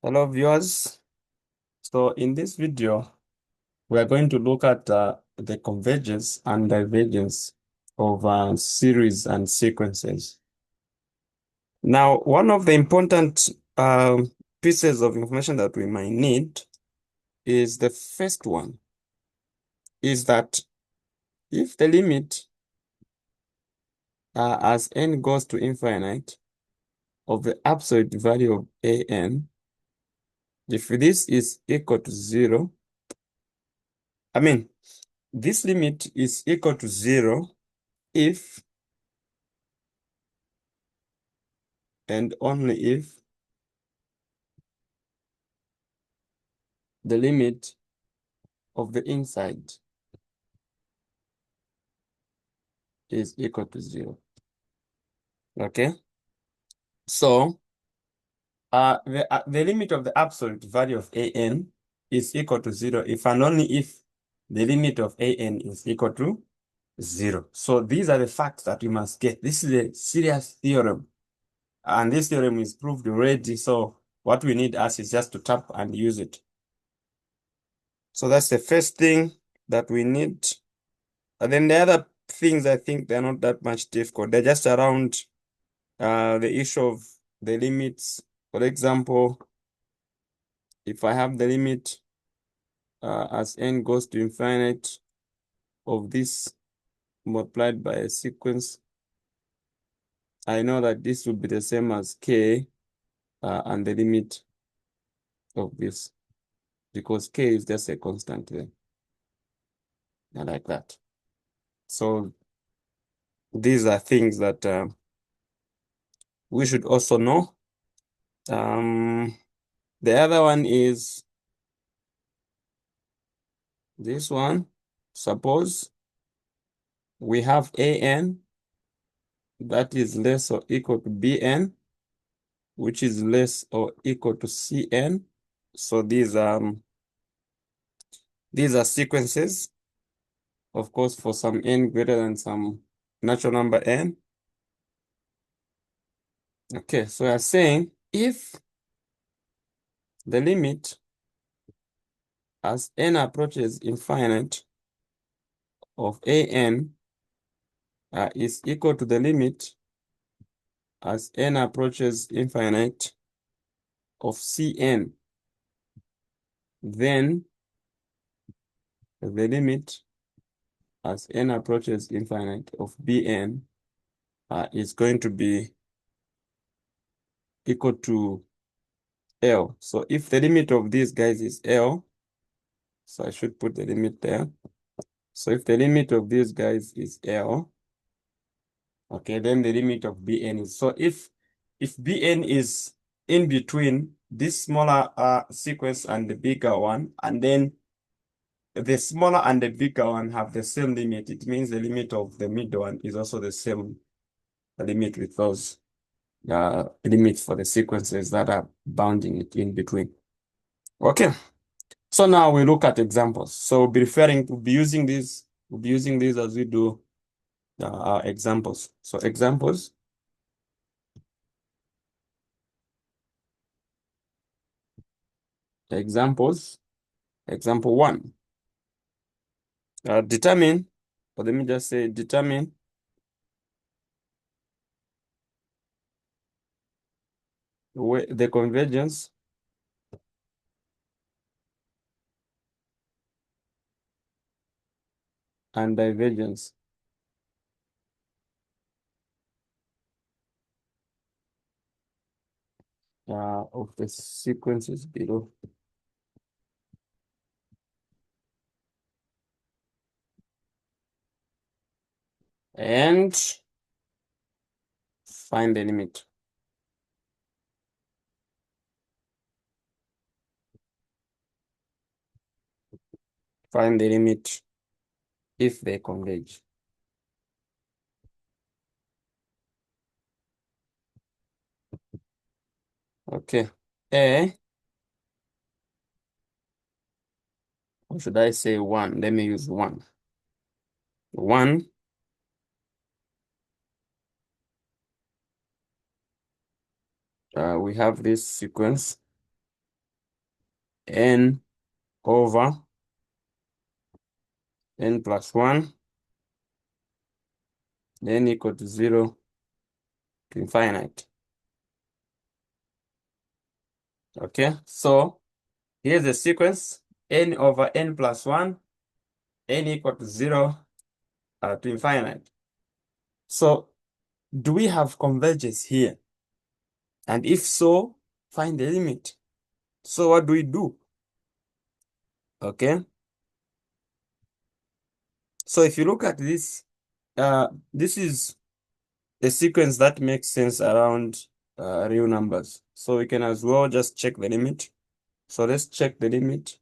Hello viewers. So in this video, we are going to look at the convergence and divergence of series and sequences. Now, one of the important pieces of information that we might need is the first one, is that if the limit as n goes to infinite of the absolute value of an, if this is equal to 0, I mean, this limit is equal to 0 if and only if the limit of the inside is equal to 0. Okay, so the limit of the absolute value of an is equal to 0 if and only if the limit of an is equal to 0. So these are the facts that we must get. This is a serious theorem, and this theorem is proved already. So what we need us is just to tap and use it. So that's the first thing that we need. And then the other things, I think they're not that much difficult. They're just around the issue of the limits. For example, if I have the limit as n goes to infinite of this multiplied by a sequence, I know that this will be the same as k and the limit of this, because k is just a constant there. I like that. So these are things that we should also know. The other one is this one. Suppose we have an that is less or equal to bn, which is less or equal to cn. So these are sequences, of course, for some n greater than some natural number n. Okay, so we are saying if the limit as n approaches infinite of an is equal to the limit as n approaches infinite of cn, then the limit as n approaches infinite of bn is going to be equal to L. So if the limit of these guys is L, so I should put the limit there. So if the limit of these guys is L, okay, then the limit of Bn is, so if Bn is in between this smaller sequence and the bigger one, and then the smaller and the bigger one have the same limit, it means the limit of the middle one is also the same limit with those limits for the sequences that are bounding it in between. Okay, so now we look at examples. So we'll be using these as we do our examples. So examples. Example one. Determine, or let me just say determine the convergence and divergence of the sequences below. And find the limit. Find the limit if they converge. Okay. A, or should I say one? Let me use one. One, we have this sequence n over n plus 1, then equal to 0 to infinite. Okay, so here's the sequence: n over n plus 1, n equal to 0 to infinite. So do we have convergence here? And if so, find the limit. So what do we do? Okay, so if you look at this, this is a sequence that makes sense around real numbers. So we can as well just check the limit. So let's check the limit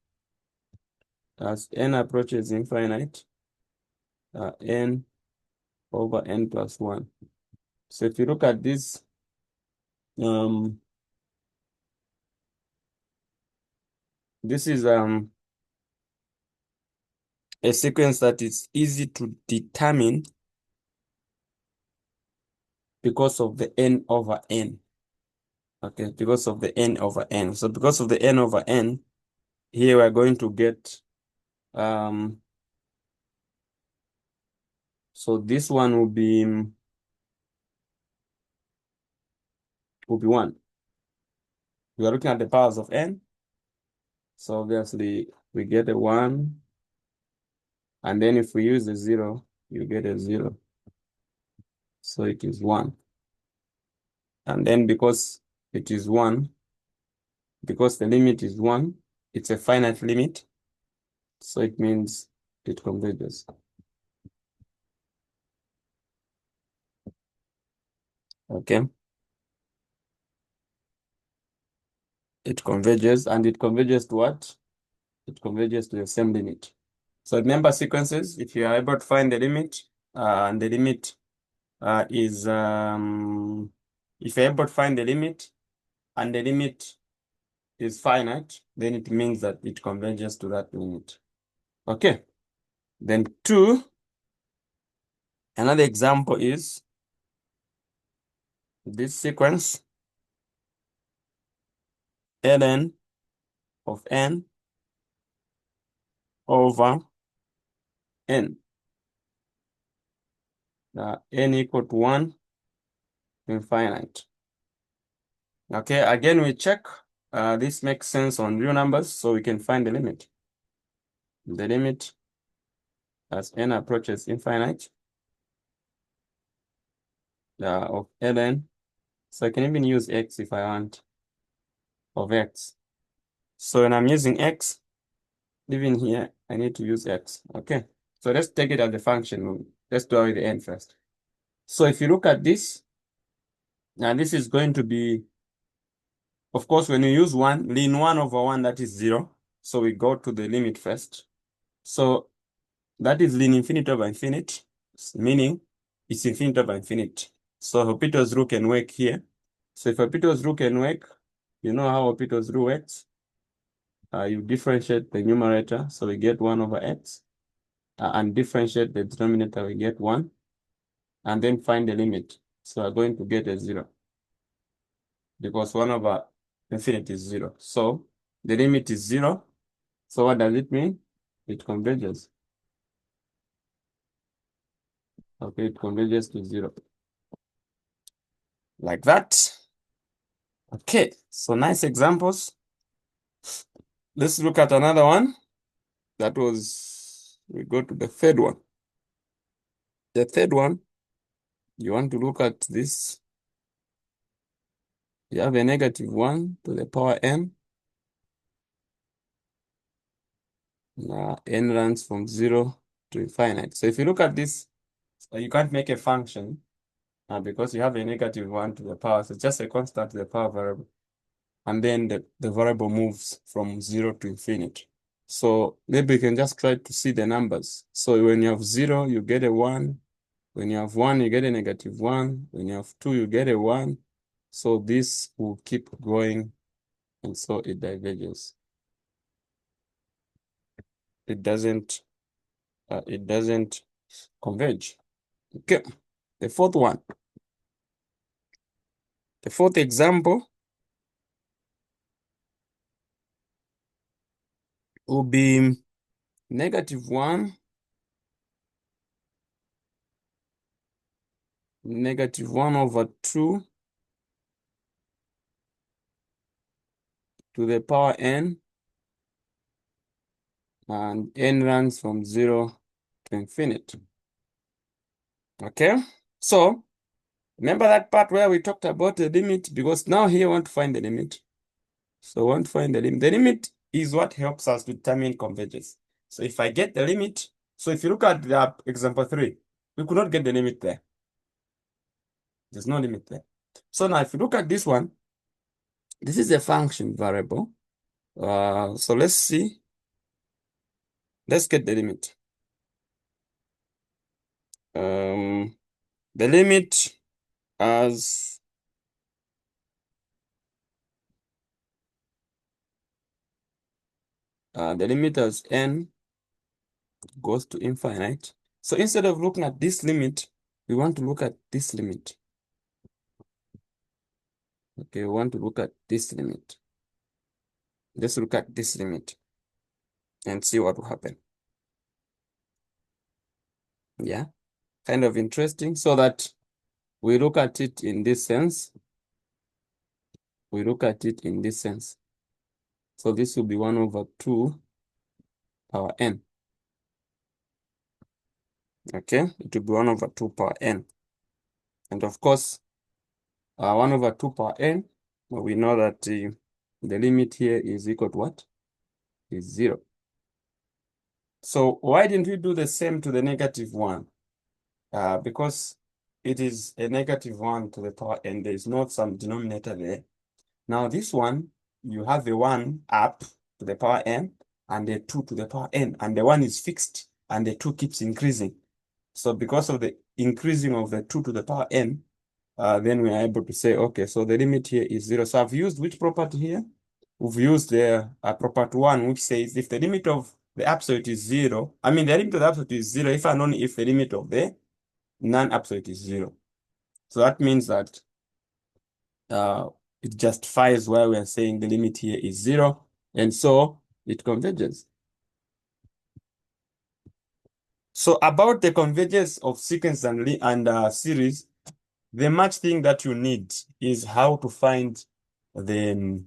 as n approaches infinite, n over n plus 1. So if you look at this, this is a sequence that is easy to determine because of the n over n. Okay, because of the n over n. So because of the n over n, here we're going to get, so this one will be 1. We are looking at the powers of n. So obviously we get a 1. And then if we use a 0, you get a 0. So it is 1. And then because it is 1, because the limit is 1, it's a finite limit. So it means it converges. Okay. It converges, and it converges to what? It converges to the same limit. So remember sequences, if you are able to find the limit, and the limit is, if you're able to find the limit, and the limit is finite, then it means that it converges to that limit. Okay. Then 2, another example is this sequence, ln of n over n. N equal to 1 to infinite. Okay, again, we check. This makes sense on real numbers, so we can find the limit. The limit as n approaches infinite of ln. So I can even use x if I want, of x. So when I'm using x, even here, I need to use x. Okay, so let's take it as a function. Let's do it with the n first. So if you look at this, now this is going to be, of course, when you use 1, ln 1 over 1, that is 0. So we go to the limit first. So that is ln infinity over infinity, meaning it's infinity over infinity. So Hopital's rule can work here. So if Hopital's rule can work, you know how Hopital's rule works. You differentiate the numerator, so we get 1 over x, and differentiate the denominator, we get 1, and then find the limit. So we're going to get a 0, because 1 over infinity is 0. So the limit is 0. So what does it mean? It converges. Okay, it converges to 0. Like that. Okay, so nice examples. Let's look at another one. We go to the third one. The third one, you want to look at this. You have a negative 1 to the power n. Now, n runs from 0 to infinite. So if you look at this, you can't make a function because you have a negative 1 to the power. So it's just a constant to the power variable. And then the variable moves from 0 to infinity. So maybe you can just try to see the numbers. So when you have 0, you get a 1. When you have 1, you get a negative 1. When you have 2, you get a 1. So this will keep going, and so it diverges. It doesn't converge. Okay. The fourth one. The fourth example. will be -1, -1/2 to the power n, and n runs from 0 to infinity. Okay, so remember that part where we talked about the limit, because now here we want to find the limit. So we want to find the limit. The limit is what helps us to determine convergence. So if I get the limit, so if you look at the example 3, we could not get the limit there. There's no limit there. So now if you look at this one, this is a function variable. So let's see. Let's get the limit. The limit as n goes to infinite. So instead of looking at this limit, we want to look at this limit. Okay, we want to look at this limit. Let's look at this limit and see what will happen. Yeah, kind of interesting. So that we look at it in this sense. We look at it in this sense. So this will be 1/2 power n. Okay, it will be 1/2 power n. And of course, 1/2 power n, we know that the limit here is equal to what? Is 0. So why didn't we do the same to the -1? Because it is a -1 to the power n. There is not some denominator there. Now this one, you have the 1 up to the power n and the 2 to the power n, and the 1 is fixed and the 2 keeps increasing. So because of the increasing of the 2 to the power n, then we are able to say, okay, so the limit here is 0. So I've used which property here? We've used the property 1, which says if the limit of the absolute is 0, I mean the limit of the absolute is 0 if and only if the limit of the non-absolute is 0. So that means that it justifies why we are saying the limit here is 0, and so it converges. So about the convergence of sequence and series, the much thing that you need is how to find the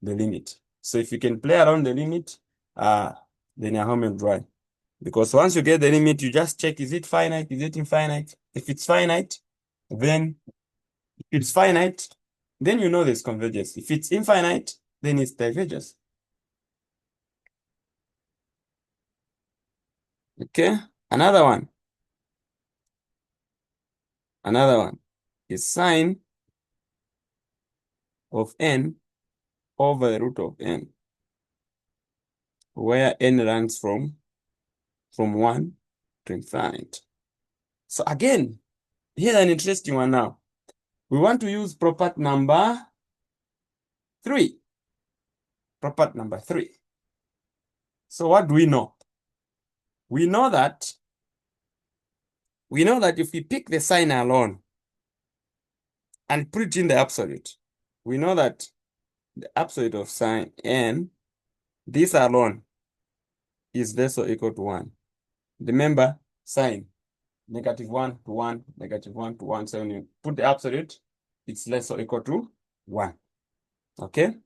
limit. So if you can play around the limit, then you're home and dry. Because once you get the limit, you just check, is it finite? Is it infinite? If it's finite, then you know there's convergence. If it's infinite, then it's divergence. Okay, another one is sine of n over the root of n, where n runs from 1 to infinite. So again, here's an interesting one now. We want to use property number 3. Property number 3. So what do we know? We know that if we pick the sign alone and put it in the absolute, we know that the absolute of sine n, this alone, is less or equal to 1. Remember, sine, -1 to 1, -1 to 1. So when you put the absolute, it's less or equal to 1. Okay?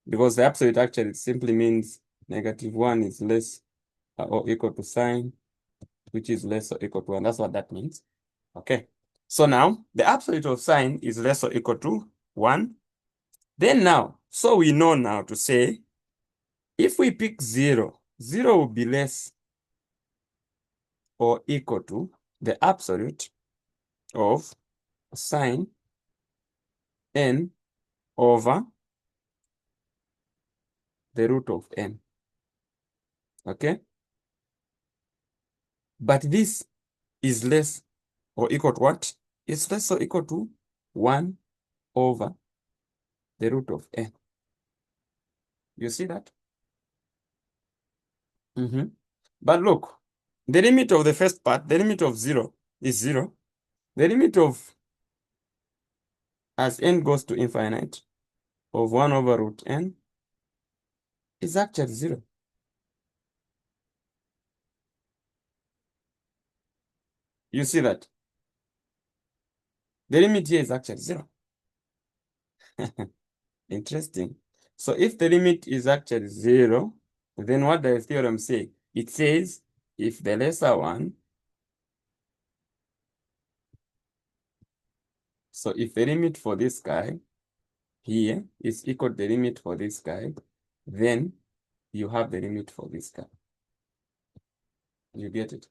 Because the absolute actually simply means -1 is less or equal to sine, which is less or equal to 1. That's what that means. Okay. So now, the absolute of sine is less or equal to 1. Then now, so we know now to say, if we pick 0, 0 will be less or equal to the absolute of sine n over the root of n. Okay? But this is less or equal to what? It's less or equal to 1 over the root of n. You see that? But look, the limit of the first part, the limit of 0 is 0. The limit of, as n goes to infinite, of 1 over root n is actually 0. You see that? The limit here is actually 0. Interesting. So if the limit is actually 0, then what does the theorem say? It says if the lesser one, so if the limit for this guy here is equal to the limit for this guy, then you have the limit for this guy. You get it?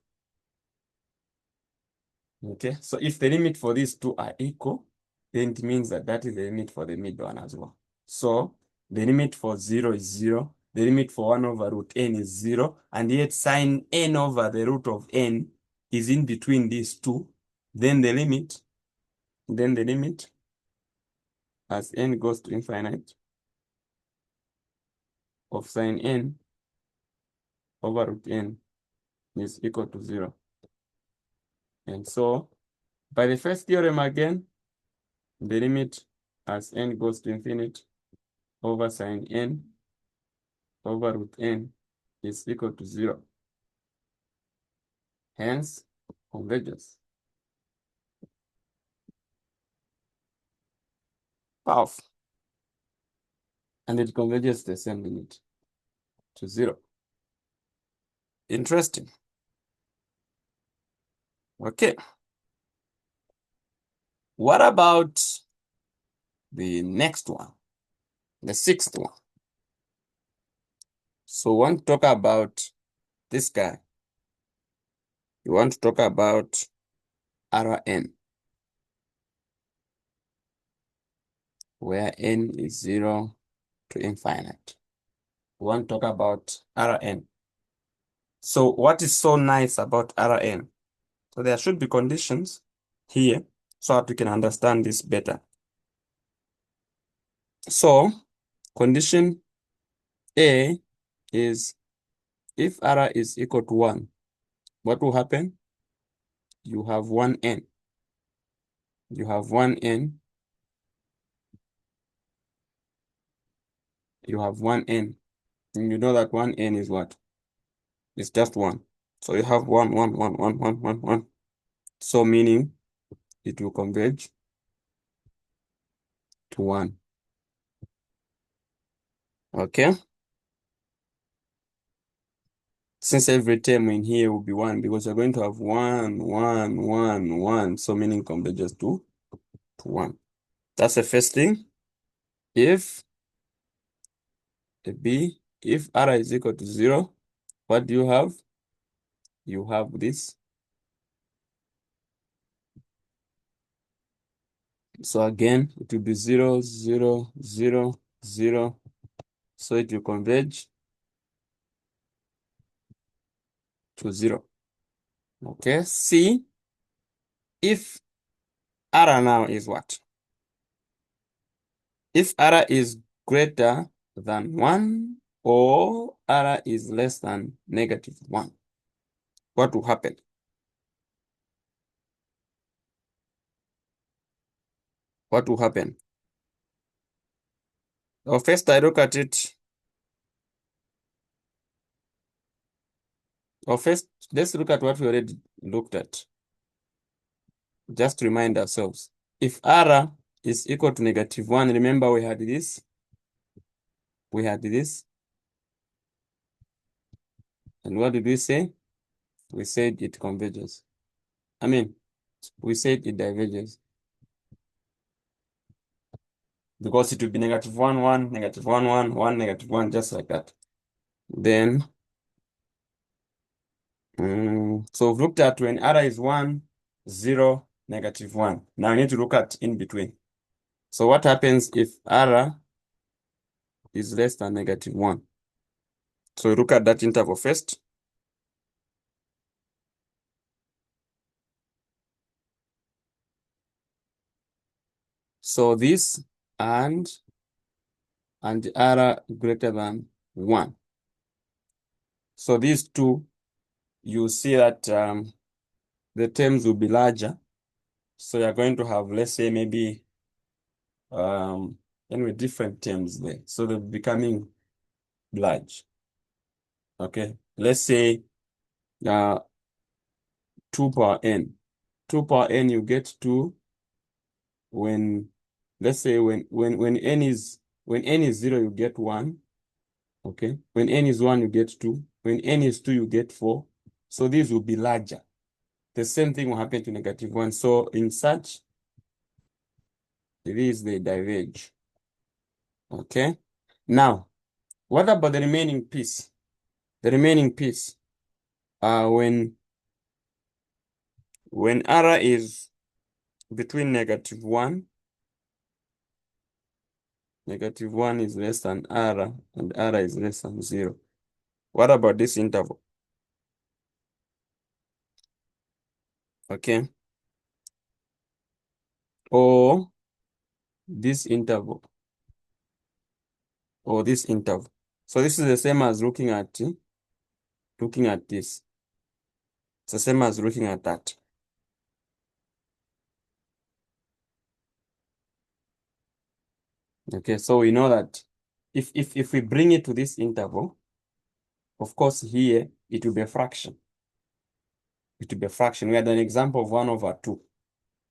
Okay, so if the limit for these two are equal, then it means that that is the limit for the mid one as well. So the limit for 0 is 0, the limit for 1 over root n is 0, and yet sine n over the root of n is in between these two. Then the limit as n goes to infinite of sine n over root n is equal to 0. And so by the first theorem again, the limit as n goes to infinity over sine n over root n is equal to 0. Hence, convergence. Powerful. And it converges the same limit to 0. Interesting. Okay. What about the next one? The sixth one. So we want to talk about this guy. We want to talk about Rn, where n is 0 to infinite. We want to talk about Rn. So what is so nice about Rn? So there should be conditions here so that we can understand this better. So condition A is if R is equal to 1, what will happen? You have 1n. You have 1n. You have 1n. And you know that 1n is what? It's just 1. So you have 1, 1, 1, 1, 1, 1, 1. So meaning it will converge to 1. Okay? Since every term in here will be 1, because you're going to have 1, 1, 1, 1. So meaning converges to 1. That's the first thing. If if R is equal to 0, what do you have? You have this. So again, it will be 0, 0, 0, 0. So it will converge to 0. Okay, see if R now is what? If R is greater than 1 or R is less than -1, what will happen? What will happen? Well, first I look at it. Or first, let's look at what we already looked at. Just to remind ourselves. If R is equal to -1, remember we had this. We had this. And what did we say? We said it converges. I mean, we said it diverges. Because it will be -1, 1, -1, 1, 1, -1, just like that. Then, so we've looked at when R is 1, 0, -1. Now I need to look at in between. So what happens if R is less than -1? So we look at that interval first. So this and R greater than 1. So these two, you see that the terms will be larger. So you're going to have, let's say, maybe anyway, different terms there. So they're becoming large. Okay, let's say 2 power n. 2 power n, you get 2 when, let's say when n is 0, you get 1. Okay. When n is 1, you get 2. When n is 2, you get 4. So these will be larger. The same thing will happen to -1. So in such, these they diverge. Okay. Now, what about the remaining piece? The remaining piece, when r is between -1, -1 is less than r, and r is less than 0. What about this interval? Okay. Or this interval, or this interval. So this is the same as looking at this. It's the same as looking at that. Okay, so we know that if we bring it to this interval, of course here it will be a fraction. It will be a fraction. We had an example of 1/2.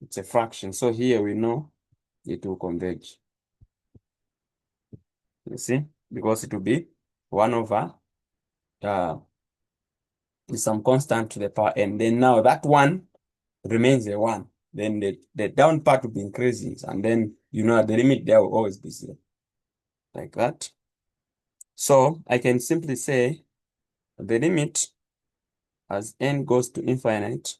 It's a fraction. So here we know it will converge. You see? Because it will be 1 over some constant to the power n. Then now that 1 remains a 1. Then the down part will be increasing. And then you know at the limit there will always be 0. Like that. So I can simply say the limit as n goes to infinite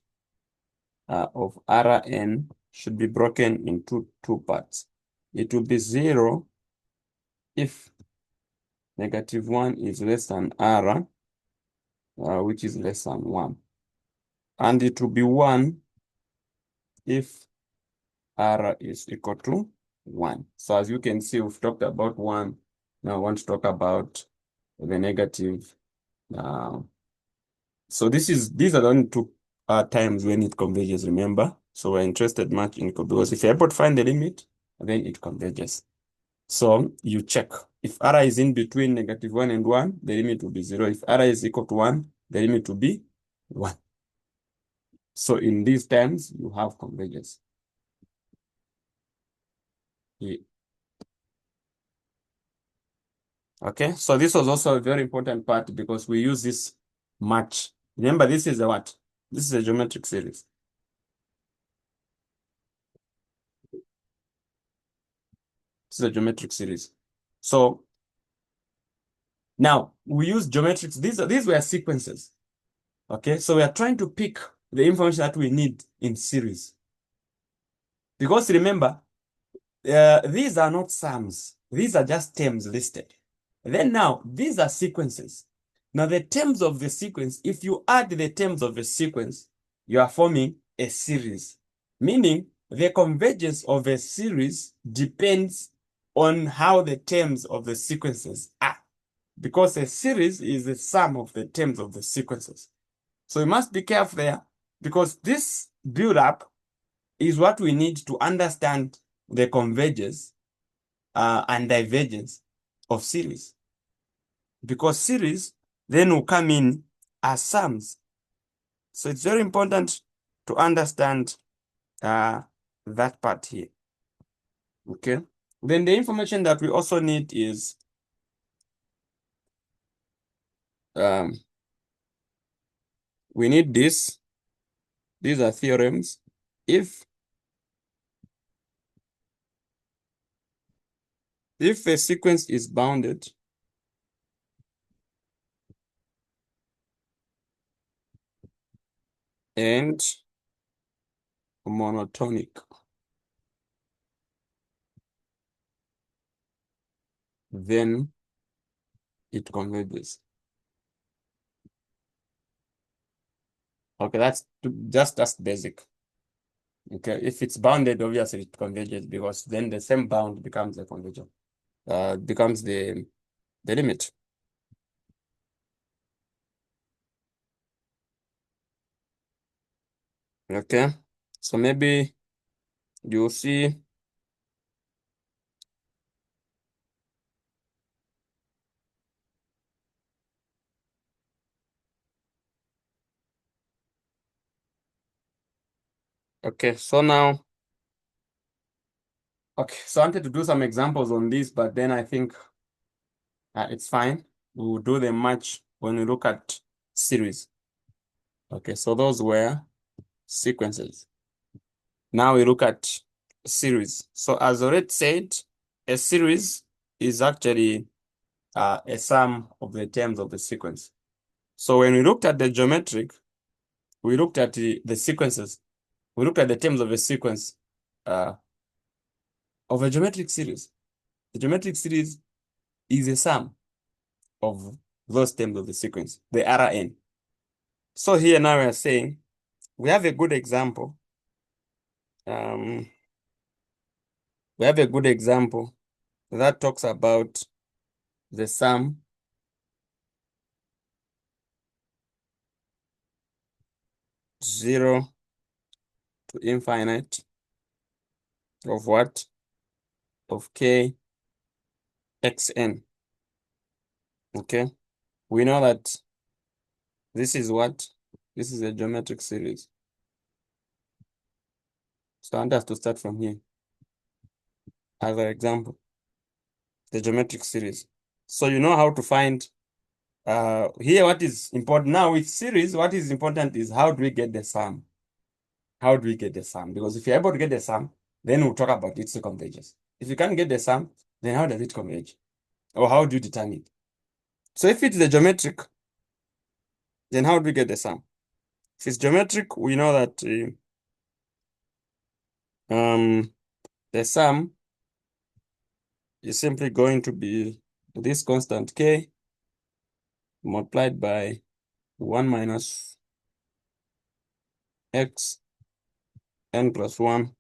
of Rn should be broken into two parts. It will be 0 if -1 is less than R, which is less than 1. And it will be 1 if R is equal to 1. So as you can see, we've talked about 1. Now I want to talk about the negative. So these are the only two times when it converges, remember? So we're interested much in, because if you're able to find the limit, then it converges. So you check. If R is in between -1 and 1, the limit will be 0. If R is equal to 1, the limit will be 1. So in these terms, you have convergence. Yeah. Okay, so this was also a very important part because we use this much. Remember, this is a what? This is a geometric series. This is a geometric series. So now we use geometrics. These were sequences. Okay, so we are trying to pick the information that we need in series. Because remember, these are not sums. These are just terms listed. Then now, these are sequences. Now the terms of the sequence, if you add the terms of the sequence, you are forming a series. Meaning, the convergence of a series depends on how the terms of the sequences are. Because a series is the sum of the terms of the sequences. So you must be careful there, because this build-up is what we need to understand the convergence and divergence of series. Because series then will come in as sums. So it's very important to understand that part here. Okay. Then the information that we also need is we need this. These are theorems. If a sequence is bounded, and monotonic, then it converges. Okay, that's basic. Okay, if it's bounded, obviously it converges, because then the same bound becomes the convergence, becomes the limit. Okay, so maybe you see Okay, so now, okay, so I wanted to do some examples on this, but then I think it's fine. We'll do them much when we look at series. Okay, so those were sequences. Now we look at series. So as already said, a series is actually a sum of the terms of the sequence. So when we looked at the geometric, we looked at the sequences. We looked at the terms of a sequence of a geometric series. The geometric series is a sum of those terms of the sequence, the Rn. So here now we are saying we have a good example. We have a good example that talks about the sum zero to infinite of what? Of k xn. Okay. We know that this is what? This is a geometric series. So I want us to start from here. As an example, the geometric series. So you know how to find here what is important. Now with series, what is important is how do we get the sum? How do we get the sum? Because if you're able to get the sum, then we'll talk about its convergence. If you can't get the sum, then how does it converge? Or how do you determine it? So if it's the geometric, then how do we get the sum? If it's geometric, we know that the sum is simply going to be this constant k multiplied by 1 minus x n plus 1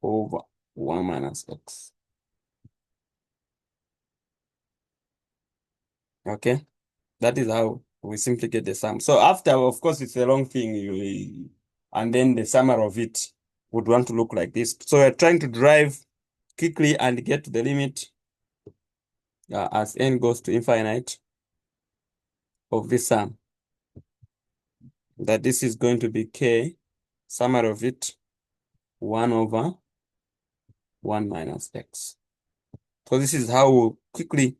over 1 minus x. Okay, that is how we simply get the sum. So after, of course, it's a long thing, and then the summary of it would want to look like this. So we're trying to drive quickly and get to the limit as n goes to infinite of this sum. That this is going to be k, summary of it, 1 over 1 minus x. So this is how we'll quickly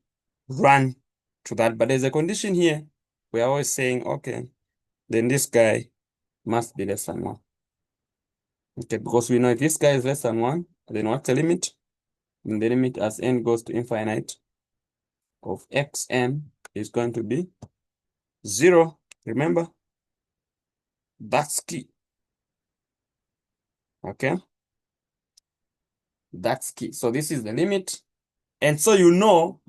run to that. But there's a condition here. We're always saying, okay, then this guy must be less than 1. Okay, because we know if this guy is less than 1, then what's the limit? And the limit as n goes to infinite of xn is going to be 0. Remember? That's key. Okay? That's key. So this is the limit. And so you know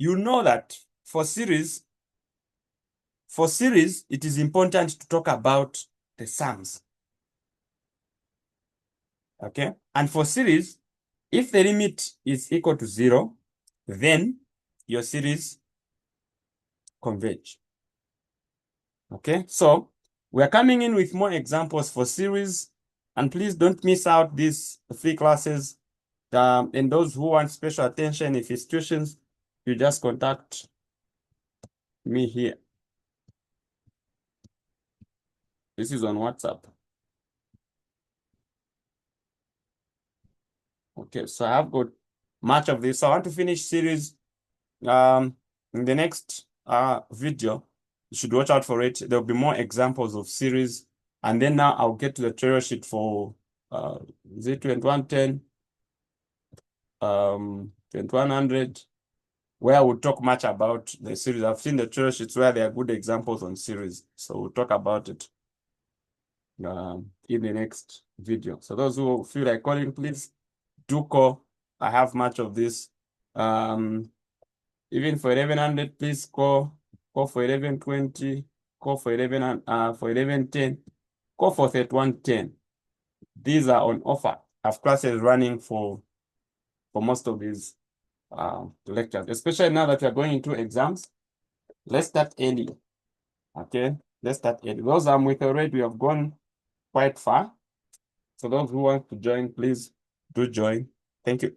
that for series, it is important to talk about the sums. Okay? And for series, if the limit is equal to 0, then your series converge. Okay? So we are coming in with more examples for series. And please don't miss out these free classes. And those who want special attention, if it's tuitions, you just contact me here. This is on WhatsApp. Okay, so I have got much of this. So I want to finish series in the next video. You should watch out for it. There'll be more examples of series. And then now I'll get to the tutorial sheet for Z2110, 2100, where I will talk much about the series. I've seen the tutorial sheets where there are good examples on series. So we'll talk about it in the next video. So those who feel like calling, please do call. I have much of this. Even for 1100, please call for 1120, call for 1110, call for 3110. These are on offer. I have classes running for most of these lectures, especially now that we are going into exams. Let's start early. Okay, let's start early. Those I'm with already, we have gone quite far. So those who want to join, please do join. Thank you.